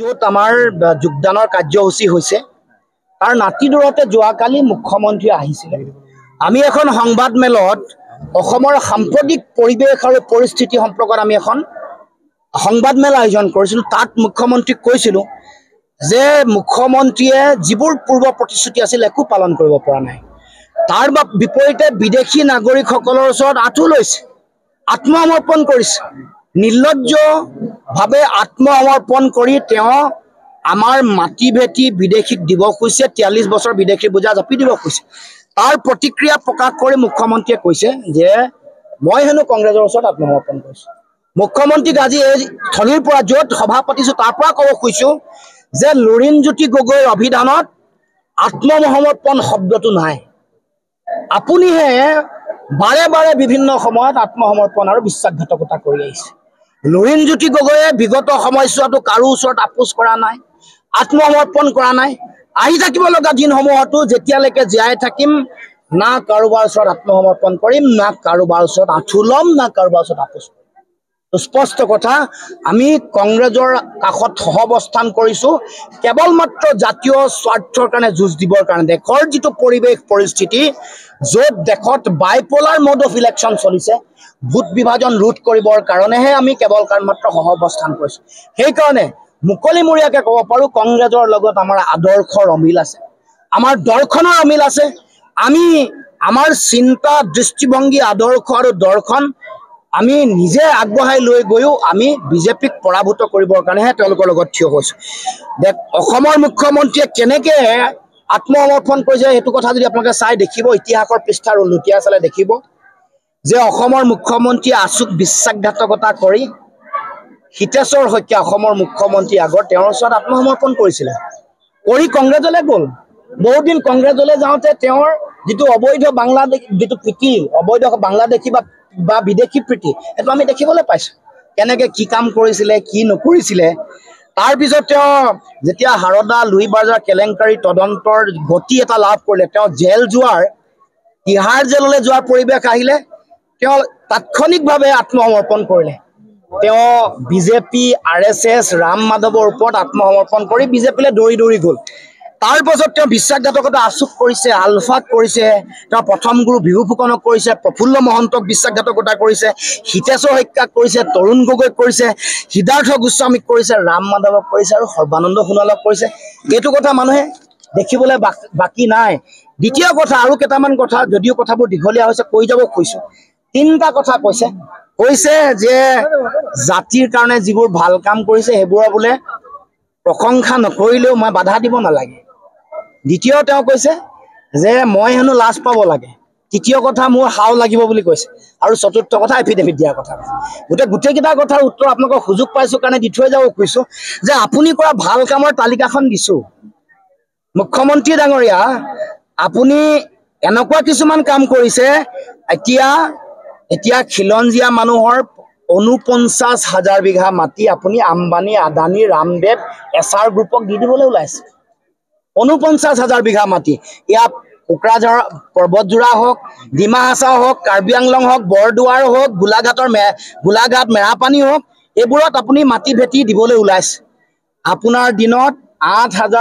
য'ত আমাৰ যোগদানৰ কাৰ্যসূচী হৈছে তাৰ নাতি দূৰতে যোৱাকালি মুখ্যমন্ত্ৰী আহিছিলে। আমি এখন সংবাদ মেলত অসমৰ সাম্প্ৰতিক পৰিৱেশ আৰু পৰিস্থিতি সম্পৰ্কত আমি এখন সংবাদ মেল আয়োজন কৰিছিলোঁ। তাত মুখ্যমন্ত্ৰীক কৈছিলোঁ যে মুখ্যমন্ত্ৰীয়ে যিবোৰ পূৰ্ব প্ৰতিশ্ৰুতি আছিল একো পালন কৰিব পৰা নাই। তাৰ বিপৰীতে বিদেশী নাগৰিকসকলৰ ওচৰত আঁঠু লৈছে, আত্মসমৰ্পণ কৰিছে। নিৰ্লজ্জভাৱে আত্মসমৰ্পণ কৰি তেওঁ আমাৰ মাটি ভেটি বিদেশীক দিব খুজিছে, ৪৩ বছৰ বিদেশীৰ বোজা জাপি দিব খুজিছে। তাৰ প্ৰতিক্ৰিয়া প্ৰকাশ কৰি মুখ্যমন্ত্ৰীয়ে কৈছে যে মই হেনো কংগ্ৰেছৰ ওচৰত আত্মসমৰ্পণ কৰিছোঁ। মুখ্যমন্ত্ৰীক আজি এই থলীৰ পৰা য'ত সভা পাতিছোঁ তাৰ পৰা ক'ব খুজিছোঁ যে লুৰিণজ্যোতি গগৈৰ অভিধানত আত্মসমৰ্পণ শব্দটো নাই। আপুনিহে বাৰে বাৰে বিভিন্ন সময়ত আত্মসমৰ্পণ আৰু বিশ্বাসঘাতকতা কৰি আহিছে। লুৰিণজ্যোতি গগৈয়ে বিগত সময়ছোৱাতো কাৰো ওচৰত আপোচ কৰা নাই, আত্মসমৰ্পণ কৰা নাই। আহি থাকিব লগা দিনসমূহতো যেতিয়ালৈকে জীয়াই থাকিম না কাৰোবাৰ ওচৰত আত্মসমৰ্পণ কৰিম, না কাৰোবাৰ ওচৰত আঁঠু ল'ম, না কাৰোবাৰ ওচৰত আপোচ কৰিম। স্পষ্ট কথা, আমি কংগ্ৰেছৰ কাষত সহাৱস্থান কৰিছোঁ কেৱল মাত্ৰ জাতীয় স্বাৰ্থৰ কাৰণে যুঁজ দিবৰ কাৰণে। দেশৰ যিটো পৰিৱেশ পৰিস্থিতি, য'ত দেশত বাইপলাৰ মোড অফ ইলেকশ্যন চলিছে, ভোট বিভাজন ৰোধ কৰিবৰ কাৰণেহে আমি কেৱল মাত্ৰ সহাৱস্থান কৰিছোঁ। সেইকাৰণে মুকলিমূৰীয়াকৈ ক'ব পাৰোঁ কংগ্ৰেছৰ লগত আমাৰ আদৰ্শৰ অমিল আছে, আমাৰ দৰ্শনৰ অমিল আছে। আমি আমাৰ চিন্তা, দৃষ্টিভংগী, আদৰ্শ আৰু দৰ্শন আমি নিজে আগবঢ়াই লৈ গৈও আমি বিজেপিক পৰাভূত কৰিবৰ কাৰণেহে তেওঁলোকৰ লগত থিয় হৈছোঁ। অসমৰ মুখ্যমন্ত্ৰীয়ে কেনেকৈ আত্মসমৰ্পণ কৰিছে সেইটো কথা যদি আপোনালোকে চাই দেখিব, ইতিহাসৰ পৃষ্ঠা লুটিয়াই চালে দেখিব যে অসমৰ মুখ্যমন্ত্ৰীয়ে আচুক বিশ্বাসঘাতকতা কৰি হিতেশ্বৰ শইকীয়া অসমৰ মুখ্যমন্ত্ৰী আগৰ তেওঁৰ ওচৰত আত্মসমৰ্পণ কৰিছিলে, কৰি কংগ্ৰেছলৈ গ'ল। বহুদিন কংগ্ৰেছলৈ যাওঁতে তেওঁৰ যিটো অবৈধ বাংলাদেশ যিটো প্ৰীতি, অবৈধ বাংলাদেশী বা বিদেশী প্ৰীতি, সেইটো আমি দেখিবলৈ পাইছোঁ। কেনেকৈ কি কাম কৰিছিলে, কি নকৰিছিলে। তাৰপিছত তেওঁ যেতিয়া হাৰদা লুই বাজাৰ কেলেংকাৰী তদন্তৰ গতি এটা লাভ কৰিলে, তেওঁ জেল যোৱাৰ, তিহাৰ জেললৈ যোৱাৰ পৰিৱেশ আহিলে, তেওঁ তাৎক্ষণিকভাৱে আত্মসমৰ্পণ কৰিলে। তেওঁ বিজেপি, RSS, ৰাম মাধৱৰ ওপৰত আত্মসমৰ্পণ কৰি বিজেপিলৈ দৌৰি দৌৰি গ'ল। তাৰপাছত তেওঁ বিশ্বাসঘাতকতা আচুক কৰিছে, আলফাক কৰিছে, তেওঁ প্ৰথম গুৰু বিহু ফুকনক কৰিছে, প্ৰফুল্ল মহন্তক বিশ্বাসঘাতকতা কৰিছে, হিতেশ্বৰ শইকীয়াক কৰিছে, তৰুণ গগৈক কৰিছে, সিদ্ধাৰ্থ গোস্বামীক কৰিছে, ৰাম মাধৱক কৰিছে আৰু সৰ্বানন্দ সোণোৱালক কৰিছে। এইটো কথা মানুহে দেখিবলৈ বাকী নাই। দ্বিতীয় কথা, আৰু কেইটামান কথা, যদিও কথাবোৰ দীঘলীয়া হৈছে কৈ যাব খুজিছোঁ। 3টা কথা কৈছে যে জাতিৰ কাৰণে যিবোৰ ভাল কাম কৰিছে সেইবোৰৰ বোলে প্ৰশংসা নকৰিলেও মই বাধা দিব নালাগে। দ্বিতীয় তেওঁ কৈছে যে মই হেনো লাজ পাব লাগে। তৃতীয় কথা, মোৰ হাও লাগিব বুলি কৈছে। আৰু চতুৰ্থ কথা, এফিডেভিট দিয়াৰ কথা। গোটেইকেইটা কথাৰ উত্তৰ আপোনালোকক সুযোগ পাইছোঁ কাৰণে দি থৈ যাব খুজিছোঁ যে আপুনি কৰা ভাল কামৰ তালিকাখন দিছোঁ। মুখ্যমন্ত্ৰী ডাঙৰীয়া, আপুনি এনেকুৱা কিছুমান কাম কৰিছে, এতিয়া খিলঞ্জীয়া মানুহৰ ৪৯,০০০ বিঘা মাটি আপুনি আম্বানী, আদানী, ৰামদেৱ, এছাৰ গ্ৰুপক দি দিবলৈ ওলাইছে। ৪৯,০০০ বিঘা মাটি, ইয়াত কোকৰাঝাৰ পৰ্বতজোৰা হওক, ডিমা হাছাও হওক, কাৰ্বি আংলং হওক, বৰদোৱাৰ হওক, গোলাঘাট মেৰাপানী হওক, এইবোৰত আপুনি মাটি ভেটি দিবলৈ ওলাইছে। আপোনাৰ দিনত ৮,০০০